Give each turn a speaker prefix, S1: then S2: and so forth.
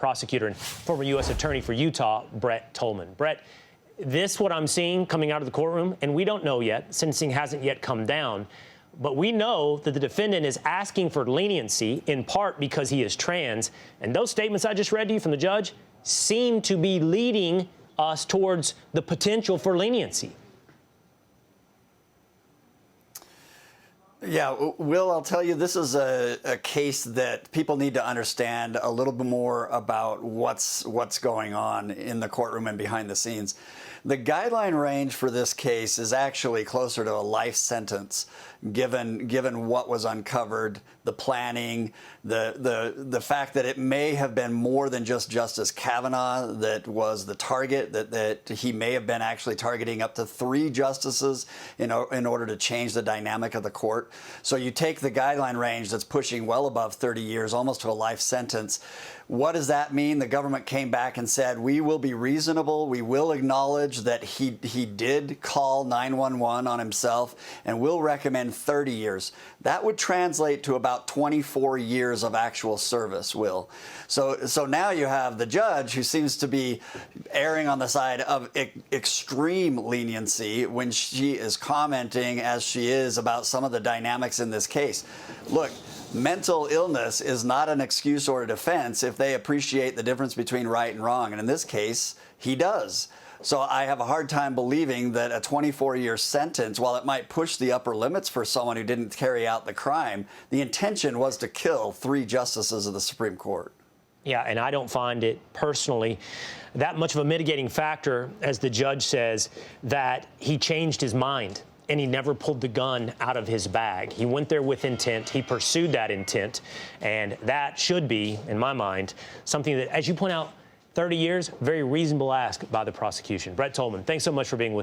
S1: prosecutor and former U.S. Attorney for Utah, Brett Tolman. Brett, this what I'm seeing coming out of the courtroom, and we don't know yet. Sentencing hasn't yet come down. But we know that the defendant is asking for leniency in part because he is trans. And those statements I just read to you from the judge seem to be leading us towards the potential for leniency.
S2: Yeah, Will, I'll tell you, this is a case that people need to understand a little bit more about what's going on in the courtroom and behind the scenes. The guideline range for this case is actually closer to a life sentence, given what was uncovered, the planning, the fact that it may have been more than just Justice Kavanaugh that was the target, that he may have been actually targeting up to 3 justices in order to change the dynamic of the court. So you take the guideline range that's pushing well above 30 years, almost to a life sentence. What does that mean? The government came back and said, we will be reasonable. We will acknowledge that he did call 911 on himself, and we'll recommend 30 years. That would translate to about 24 years of actual service, Will. So now you have the judge who seems to be erring on the side of extreme leniency when she is commenting, as she is, about some of the dynamics in this case. Look, mental illness is not an excuse or a defense if they appreciate the difference between right and wrong. And in this case, he does. So I have a hard time believing that a 24-year sentence, while it might push the upper limits for someone who didn't carry out the crime, the intention was to kill 3 justices of the Supreme Court.
S1: Yeah, and I don't find it personally that much of a mitigating factor, as the judge says, that he changed his mind and he never pulled the gun out of his bag. He went there with intent. He pursued that intent. And that should be, in my mind, something that, as you point out, 30 years, very reasonable ask by the prosecution. Brett Tolman, thanks so much for being with us.